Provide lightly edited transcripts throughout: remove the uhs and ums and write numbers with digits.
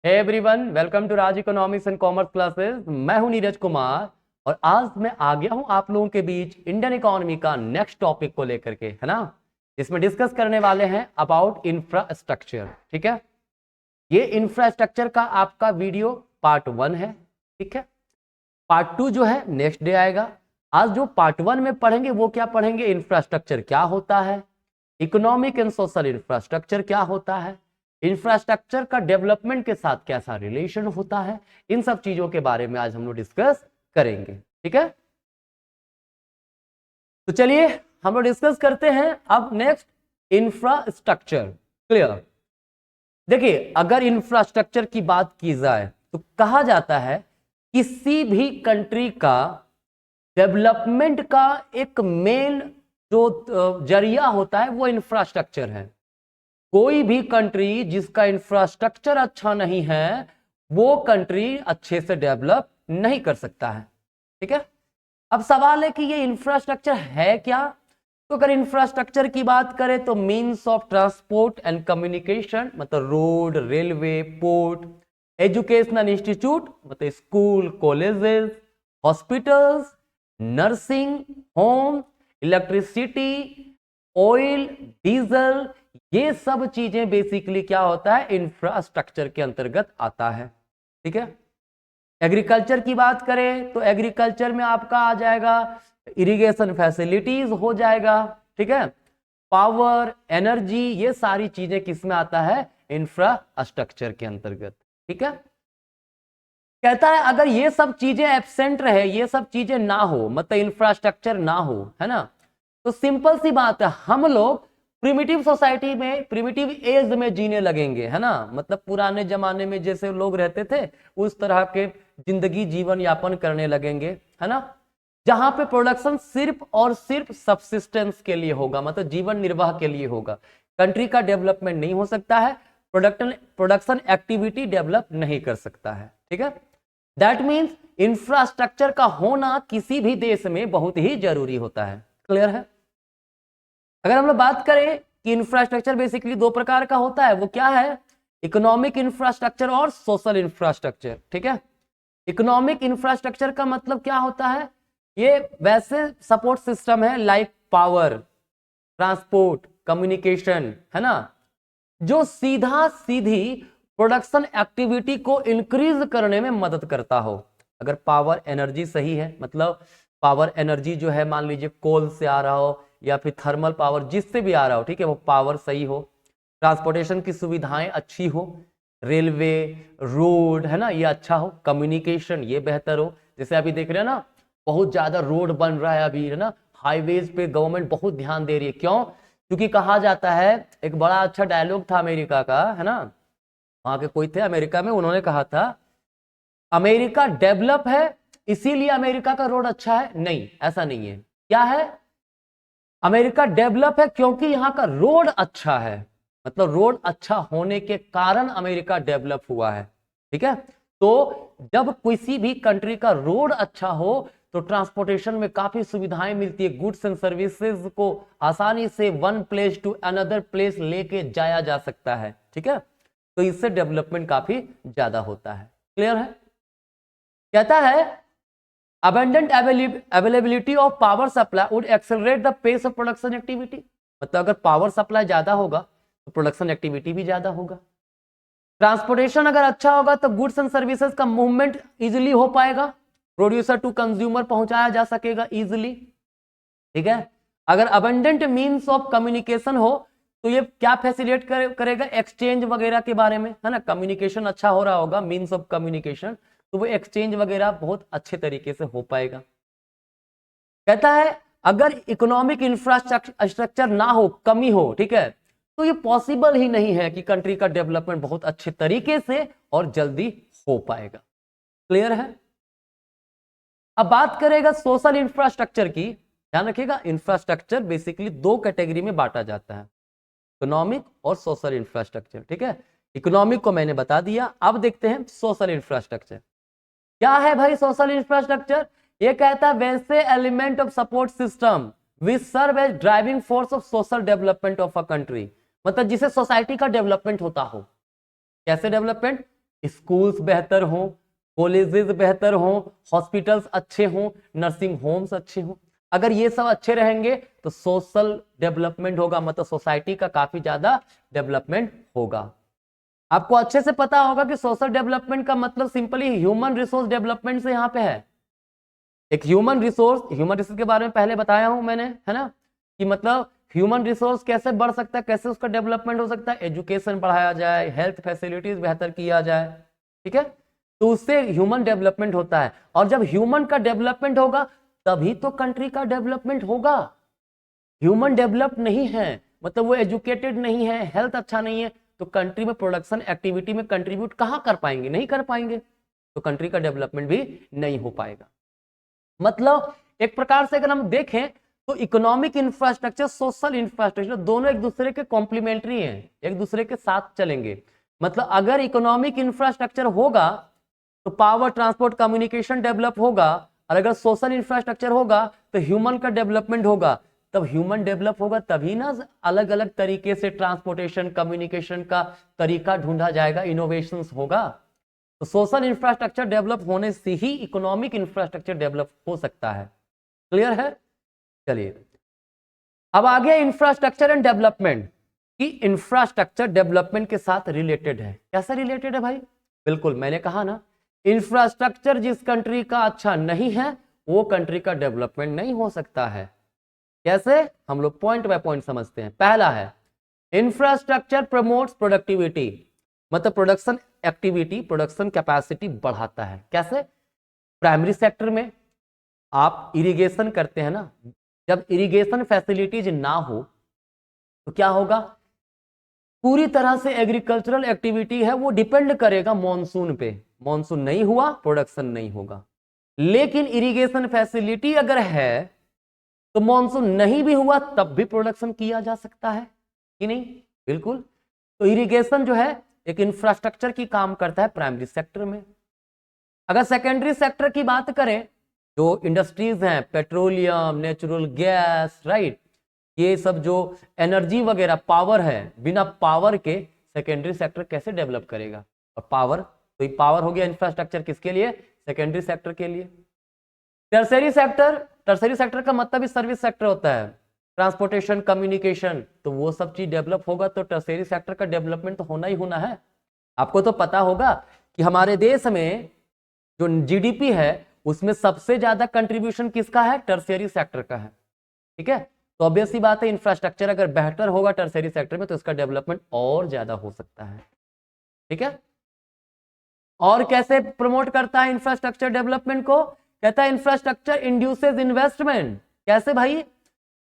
Hey everyone, welcome to Raj economics and commerce classes. मैं हूं नीरज कुमार और आज मैं आ गया हूं आप लोगों के बीच इंडियन इकोनॉमी का नेक्स्ट टॉपिक को लेकर के, है ना। इसमें डिस्कस करने वाले हैं अबाउट इंफ्रास्ट्रक्चर। ठीक है, ये इंफ्रास्ट्रक्चर का आपका वीडियो पार्ट 1 है। ठीक है, पार्ट 2 जो है नेक्स्ट डे आएगा। आज जो पार्ट 1 में पढ़ेंगे वो क्या पढ़ेंगे, इंफ्रास्ट्रक्चर क्या होता है, इकोनॉमिक एंड सोशल इंफ्रास्ट्रक्चर क्या होता है, इंफ्रास्ट्रक्चर का डेवलपमेंट के साथ कैसा रिलेशन होता है, इन सब चीजों के बारे में आज हम लोग डिस्कस करेंगे। ठीक है, तो चलिए हम लोग डिस्कस करते हैं अब नेक्स्ट इंफ्रास्ट्रक्चर। क्लियर। देखिए, अगर इंफ्रास्ट्रक्चर की बात की जाए तो कहा जाता है किसी भी कंट्री का डेवलपमेंट का एक मेन जो जरिया होता है वो इंफ्रास्ट्रक्चर है। कोई भी कंट्री जिसका इंफ्रास्ट्रक्चर अच्छा नहीं है वो कंट्री अच्छे से डेवलप नहीं कर सकता है। ठीक है, अब सवाल है कि ये इंफ्रास्ट्रक्चर है क्या। तो अगर इंफ्रास्ट्रक्चर की बात करें तो means of transport and communication, मतलब road, railway, port, educational institute मतलब school, colleges, hospitals, nursing home, electricity, oil, diesel, ये सब चीजें बेसिकली क्या होता है, इंफ्रास्ट्रक्चर के अंतर्गत आता है। ठीक है, एग्रीकल्चर की बात करें तो एग्रीकल्चर में आपका आ जाएगा इरिगेशन फैसिलिटीज हो जाएगा। ठीक है, पावर, एनर्जी, ये सारी चीजें किस में आता है, इंफ्रास्ट्रक्चर के अंतर्गत। ठीक है, कहता है अगर ये सब चीजें एब्सेंट रहे, ये सब चीजें ना हो, मतलब इंफ्रास्ट्रक्चर ना हो, है ना, तो सिंपल सी बात है हम लोग प्रिमिटिव सोसाइटी में, प्रिमिटिव एज में जीने लगेंगे, है ना। मतलब पुराने जमाने में जैसे लोग रहते थे उस तरह के जिंदगी जीवन यापन करने लगेंगे, है ना, जहां पे प्रोडक्शन सिर्फ और सिर्फ सब्सिस्टेंस के लिए होगा, मतलब जीवन निर्वाह के लिए होगा। कंट्री का डेवलपमेंट नहीं हो सकता है, प्रोडक्शन एक्टिविटी डेवलप नहीं कर सकता है। ठीक है, दैट मीन्स इंफ्रास्ट्रक्चर का होना किसी भी देश में बहुत ही जरूरी होता है। क्लियर है। अगर हम लोग बात करें कि इंफ्रास्ट्रक्चर बेसिकली दो प्रकार का होता है, वो क्या है, इकोनॉमिक इंफ्रास्ट्रक्चर और सोशल इंफ्रास्ट्रक्चर। ठीक है, इकोनॉमिक इंफ्रास्ट्रक्चर का मतलब क्या होता है, ये वैसे सपोर्ट सिस्टम है लाइक पावर, ट्रांसपोर्ट, कम्युनिकेशन, है ना, जो सीधा सीधी प्रोडक्शन एक्टिविटी को इंक्रीज करने में मदद करता हो। अगर पावर एनर्जी सही है, मतलब पावर एनर्जी जो है मान लीजिए कोल से आ रहा हो या फिर थर्मल पावर जिससे भी आ रहा हो, ठीक है, वो पावर सही हो, ट्रांसपोर्टेशन की सुविधाएं अच्छी हो, रेलवे, रोड, है ना, ये अच्छा हो, कम्युनिकेशन ये बेहतर हो। जैसे अभी देख रहे हैं ना, बहुत ज्यादा रोड बन रहा है अभी, है ना, हाईवेज पे गवर्नमेंट बहुत ध्यान दे रही है। क्यों? क्योंकि कहा जाता है, एक बड़ा अच्छा डायलॉग था अमेरिका का, है ना, वहां के कोई थे अमेरिका में, उन्होंने कहा था अमेरिका डेवलप है इसीलिए अमेरिका का रोड अच्छा है। नहीं, ऐसा नहीं है। क्या है, अमेरिका डेवलप है क्योंकि यहां का रोड अच्छा है, मतलब रोड अच्छा होने के कारण अमेरिका डेवलप हुआ है। ठीक है, तो जब किसी भी कंट्री का रोड अच्छा हो तो ट्रांसपोर्टेशन में काफी सुविधाएं मिलती है, गुड्स एंड सर्विसेज को आसानी से one place to another place लेके जाया जा सकता है। ठीक है, तो इससे डेवलपमेंट काफी ज्यादा होता है। क्लियर है। कहता है abundant availability of power supply would accelerate the pace of production activity, मतलब अगर पावर सप्लाई ज्यादा होगा तो प्रोडक्शन एक्टिविटी भी ज्यादा होगा। ट्रांसपोर्टेशन अगर अच्छा होगा तो गुड्स एंड सर्विसेज का मूवमेंट इजीली हो पाएगा, प्रोड्यूसर टू कंज्यूमर पहुंचाया जा सकेगा इजीली। ठीक है, अगर अबंडेंट मीन्स ऑफ कम्युनिकेशन हो तो ये क्या फैसिलिटेट करेगा, एक्सचेंज वगैरह के बारे में, है ना, कम्युनिकेशन अच्छा हो रहा होगा, मीन्स ऑफ कम्युनिकेशन, तो वो एक्सचेंज वगैरह बहुत अच्छे तरीके से हो पाएगा। कहता है अगर इकोनॉमिक इंफ्रास्ट्रक्चर ना हो, कमी हो, ठीक है, तो ये पॉसिबल ही नहीं है कि कंट्री का डेवलपमेंट बहुत अच्छे तरीके से और जल्दी हो पाएगा। क्लियर है। अब बात करेगा सोशल इंफ्रास्ट्रक्चर की। ध्यान रखिएगा, इंफ्रास्ट्रक्चर बेसिकली दो कैटेगरी में बांटा जाता है, इकोनॉमिक और सोशल इंफ्रास्ट्रक्चर। ठीक है, इकोनॉमिक को मैंने बता दिया, अब देखते हैं सोशल इंफ्रास्ट्रक्चर क्या है। भाई सोशल इंफ्रास्ट्रक्चर ये कहता है वैसे element of support system which serve as driving force of social development of a country, मतलब जिसे सोसाइटी का डेवलपमेंट होता हो। कैसे डेवलपमेंट, स्कूल्स बेहतर हों, कॉलेजेस बेहतर हों, हॉस्पिटल्स अच्छे हों, नर्सिंग होम्स अच्छे हों। अगर ये सब अच्छे रहेंगे तो सोशल डेवलपमेंट होगा, मतलब सोसाइटी का काफी ज्यादा डेवलपमेंट होगा। आपको अच्छे से पता होगा कि सोशल डेवलपमेंट का मतलब सिंपली ह्यूमन रिसोर्स डेवलपमेंट से यहां पे है। एक ह्यूमन रिसोर्स के बारे में पहले बताया हूं मैंने, है ना, कि मतलब ह्यूमन रिसोर्स कैसे बढ़ सकता है, कैसे उसका डेवलपमेंट हो सकता है, एजुकेशन बढ़ाया जाए, हेल्थ फैसिलिटीज बेहतर किया जाए, ठीक है, तो उससे ह्यूमन डेवलपमेंट होता है। और जब ह्यूमन का डेवलपमेंट होगा तभी तो कंट्री का डेवलपमेंट होगा। ह्यूमन डेवलप नहीं है, मतलब वो एजुकेटेड नहीं है, हेल्थ अच्छा नहीं है, तो कंट्री में प्रोडक्शन एक्टिविटी में कंट्रीब्यूट कहां कर पाएंगे, नहीं कर पाएंगे, तो कंट्री का डेवलपमेंट भी नहीं हो पाएगा। मतलब एक प्रकार से अगर हम देखें तो इकोनॉमिक इंफ्रास्ट्रक्चर, सोशल इंफ्रास्ट्रक्चर दोनों एक दूसरे के कॉम्प्लीमेंट्री हैं, एक दूसरे के साथ चलेंगे। मतलब अगर इकोनॉमिक इंफ्रास्ट्रक्चर होगा तो पावर, ट्रांसपोर्ट, कम्युनिकेशन डेवलप होगा, और अगर सोशल इंफ्रास्ट्रक्चर होगा तो ह्यूमन का डेवलपमेंट होगा। तब ह्यूमन डेवलप होगा तभी ना अलग अलग तरीके से ट्रांसपोर्टेशन, कम्युनिकेशन का तरीका ढूंढा जाएगा, इनोवेशंस होगा। तो सोशल इंफ्रास्ट्रक्चर डेवलप होने से ही इकोनॉमिक इंफ्रास्ट्रक्चर डेवलप हो सकता है। क्लियर है? चलिए अब आ गया इंफ्रास्ट्रक्चर एंड डेवलपमेंट, कि इंफ्रास्ट्रक्चर डेवलपमेंट के साथ रिलेटेड है। कैसे रिलेटेड है भाई? बिल्कुल, मैंने कहा ना, इंफ्रास्ट्रक्चर जिस कंट्री का अच्छा नहीं है वो कंट्री का डेवलपमेंट नहीं हो सकता है। कैसे? हम लोग पॉइंट बाय पॉइंट समझते हैं। पहला है इंफ्रास्ट्रक्चर प्रमोट्स प्रोडक्टिविटी, मतलब प्रोडक्शन एक्टिविटी, प्रोडक्शन कैपेसिटी बढ़ाता है। कैसे? प्राइमरी सेक्टर में आप इरिगेशन करते हैं ना, जब इरिगेशन फैसिलिटीज ना हो तो क्या होगा, पूरी तरह से एग्रीकल्चरल एक्टिविटी है वो डिपेंड करेगा मॉनसून पे। मॉनसून नहीं हुआ, प्रोडक्शन नहीं होगा। लेकिन इरिगेशन फैसिलिटी अगर है तो मॉनसून नहीं भी हुआ तब भी प्रोडक्शन किया जा सकता है कि नहीं? बिल्कुल। तो इरिगेशन जो है एक इंफ्रास्ट्रक्चर की काम करता है प्राइमरी सेक्टर में। अगर सेकेंडरी सेक्टर की बात करें, जो इंडस्ट्रीज हैं, पेट्रोलियम, नेचुरल गैस, राइट, ये सब जो एनर्जी वगैरह, पावर है, बिना पावर के सेकेंडरी सेक्टर कैसे डेवलप करेगा? और पावर, तो ये पावर हो गया इंफ्रास्ट्रक्चर किसके लिए? सेकेंडरी सेक्टर के लिए। टर्सरी सेक्टर, टर्सरी सेक्टर का मतलब ही सर्विस सेक्टर होता है, ट्रांसपोर्टेशन, कम्युनिकेशन, तो वो सब चीज डेवलप होगा तो टर्सरी सेक्टर का डेवलपमेंट तो होना ही होना है। आपको तो पता होगा कि हमारे देश में जो जीडीपी है उसमें सबसे ज्यादा कंट्रीब्यूशन किसका है? टर्सरी सेक्टर का है। ठीक है, तो ऑब्वियस सी बात है इंफ्रास्ट्रक्चर अगर बेहतर होगा टर्सरी सेक्टर में तो इसका डेवलपमेंट और ज्यादा हो सकता है। ठीक है, और कैसे प्रमोट करता है इंफ्रास्ट्रक्चर डेवलपमेंट को? कहता है इंफ्रास्ट्रक्चर इंड्यूसेस इन्वेस्टमेंट। कैसे भाई?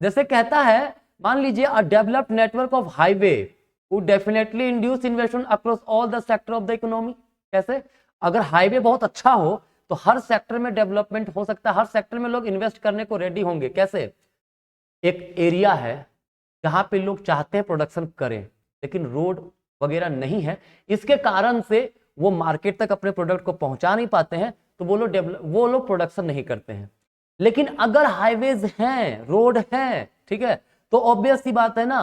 जैसे कहता है, मान लीजिए a developed network of highway would definitely induce investment across all the sector of the economy. कैसे? अगर हाईवे बहुत अच्छा हो तो हर सेक्टर में डेवलपमेंट हो सकता है, हर सेक्टर में लोग इन्वेस्ट करने को रेडी होंगे। कैसे? एक एरिया है जहां पे लोग चाहते हैं प्रोडक्शन करें लेकिन रोड वगैरह नहीं है, इसके कारण से वो मार्केट तक अपने प्रोडक्ट को पहुंचा नहीं पाते हैं, तो वो लोग प्रोडक्शन नहीं करते हैं। लेकिन अगर हाईवेज हैं, रोड हैं, ठीक है, तो ऑब्वियस सी बात है ना,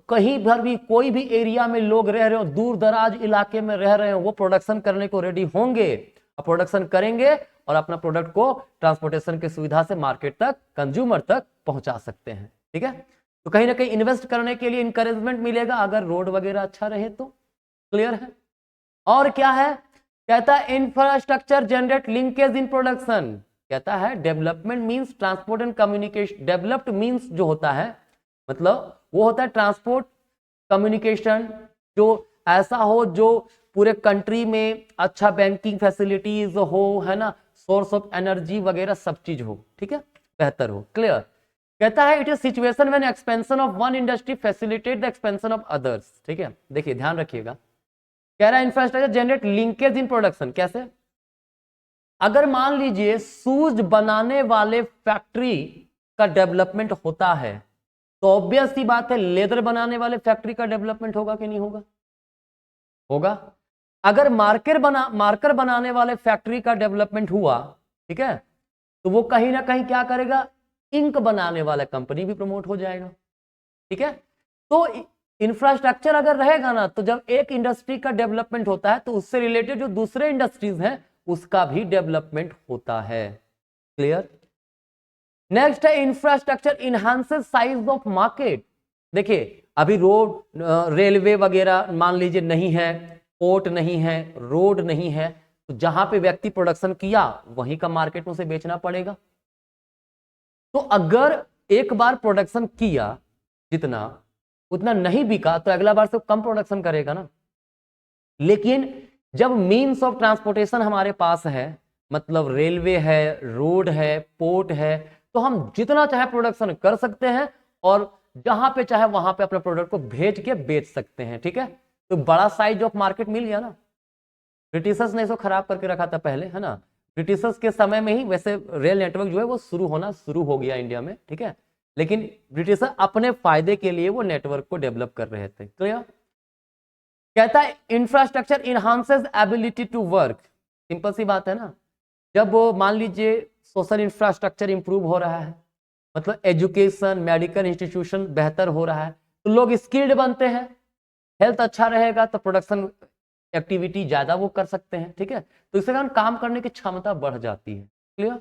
कहीं भर भी कोई भी एरिया में लोग रह रहे हो, दूर दराज इलाके में रह रहे हो, वो प्रोडक्शन करने को रेडी होंगे, प्रोडक्शन करेंगे और अपना प्रोडक्ट को ट्रांसपोर्टेशन की सुविधा से मार्केट तक, कंज्यूमर तक पहुंचा सकते हैं। ठीक है, तो कहीं ना कहीं इन्वेस्ट करने के लिए इंकरेजमेंट मिलेगा अगर रोड वगैरह अच्छा रहे तो। क्लियर है? और क्या है? कहता है infrastructure generate linkage in production. कहता है development means transport and communication. Developed means जो होता है, मतलब वो होता है ट्रांसपोर्ट, कम्युनिकेशन, जो ऐसा हो जो पूरे कंट्री में अच्छा बैंकिंग फैसिलिटीज हो, है ना, सोर्स ऑफ एनर्जी वगैरह सब चीज हो, ठीक है, बेहतर हो। क्लियर? कहता है it is situation when expansion of one industry facilitate the expansion of others. ठीक है, देखिए ध्यान रखिएगा, कह रहा है infrastructure generate linkage in production. कैसे? अगर मान लीजिए शूज बनाने वाले फैक्ट्री का डेवलपमेंट होता है तो ऑब्वियस सी बात है लेदर बनाने वाले फैक्ट्री का डेवलपमेंट होगा कि नहीं होगा? होगा। अगर मार्कर बनाने वाले फैक्ट्री का डेवलपमेंट हुआ, ठीक है, तो वो कहीं ना कहीं क्या करेगा, इंक बनाने वाला कंपनी भी प्रमोट हो जाएगा। ठीक है, तो इंफ्रास्ट्रक्चर अगर रहेगा ना, तो जब एक इंडस्ट्री का डेवलपमेंट होता है तो उससे रिलेटेड जो दूसरे इंडस्ट्रीज हैं उसका भी डेवलपमेंट होता है। क्लियर? नेक्स्ट है इंफ्रास्ट्रक्चर इनहांसेस साइज ऑफ मार्केट। देखिए अभी रोड, रेलवे वगैरह मान लीजिए नहीं है, पोर्ट नहीं है, रोड नहीं है, तो जहां पे व्यक्ति प्रोडक्शन किया वहीं का मार्केट में उसे बेचना पड़ेगा। तो अगर एक बार प्रोडक्शन किया जितना उतना नहीं बिका तो अगला बार से कम प्रोडक्शन करेगा ना। लेकिन जब मीन्स ऑफ ट्रांसपोर्टेशन हमारे पास है, मतलब रेलवे है, रोड है, पोर्ट है, तो हम जितना चाहे प्रोडक्शन कर सकते हैं और जहां पे चाहे वहां पे अपने प्रोडक्ट को भेज के बेच सकते हैं। ठीक है, तो बड़ा साइज ऑफ मार्केट मिल गया ना। ब्रिटिशर्स ने इसको खराब करके रखा था पहले, है ना। ब्रिटिशर्स के समय में ही वैसे रेल नेटवर्क जो है वो शुरू हो गया इंडिया में। ठीक है, लेकिन ब्रिटिशर अपने फायदे के लिए वो नेटवर्क को डेवलप कर रहे थे। क्लियर? कहता है infrastructure enhances ability to work. Simple सी बात है ना, जब वो मान लीजिए सोशल इंफ्रास्ट्रक्चर इंप्रूव हो रहा है, मतलब एजुकेशन, मेडिकल इंस्टीट्यूशन बेहतर हो रहा है, तो लोग स्किल्ड बनते हैं। हेल्थ अच्छा रहेगा तो प्रोडक्शन एक्टिविटी ज्यादा वो कर सकते हैं। ठीक है, तो इसके कारण काम करने की क्षमता बढ़ जाती है। क्लियर?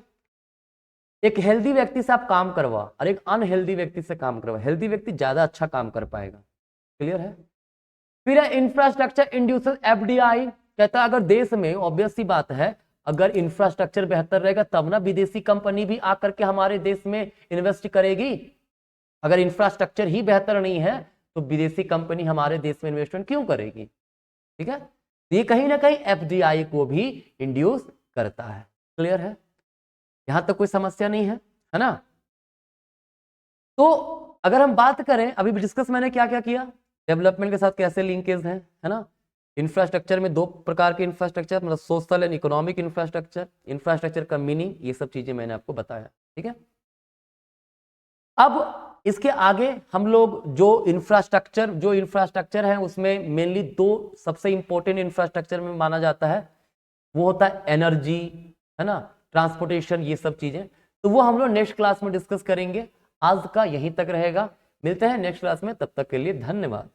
एक हेल्दी व्यक्ति से आप काम करवा और एक अनहेल्दी व्यक्ति से काम करवा, हेल्दी व्यक्ति ज्यादा अच्छा काम कर पाएगा। क्लियर है? फिर है इंफ्रास्ट्रक्चर इंड्यूसेस एफडीआई। कहता है अगर देश में, ऑब्वियस सी बात है, अगर इंफ्रास्ट्रक्चर बेहतर रहेगा तब ना विदेशी कंपनी भी आकर के हमारे देश में इन्वेस्ट करेगी। अगर इंफ्रास्ट्रक्चर ही बेहतर नहीं है तो विदेशी कंपनी हमारे देश में इन्वेस्टमेंट क्यों करेगी? ठीक है, ये कहीं ना कहीं एफडीआई को भी इंड्यूस करता है। क्लियर है? यहां तक कोई समस्या नहीं है ना। तो अगर हम बात करें, अभी डिस्कस मैंने क्या क्या किया, डेवलपमेंट के साथ कैसे लिंकेज है ना। इंफ्रास्ट्रक्चर में दो प्रकार के इंफ्रास्ट्रक्चर, मतलब social and economic infrastructure, infrastructure का मीनिंग, ये सब चीजें मैंने आपको बताया। ठीक है, अब इसके आगे हम लोग जो इंफ्रास्ट्रक्चर है उसमें मेनली दो सबसे इंपॉर्टेंट इंफ्रास्ट्रक्चर में माना जाता है, वो होता है एनर्जी, है ना, ट्रांसपोर्टेशन, ये सब चीजें। तो वो हम लोग नेक्स्ट क्लास में डिस्कस करेंगे। आज का यहीं तक रहेगा, मिलते हैं नेक्स्ट क्लास में, तब तक के लिए धन्यवाद।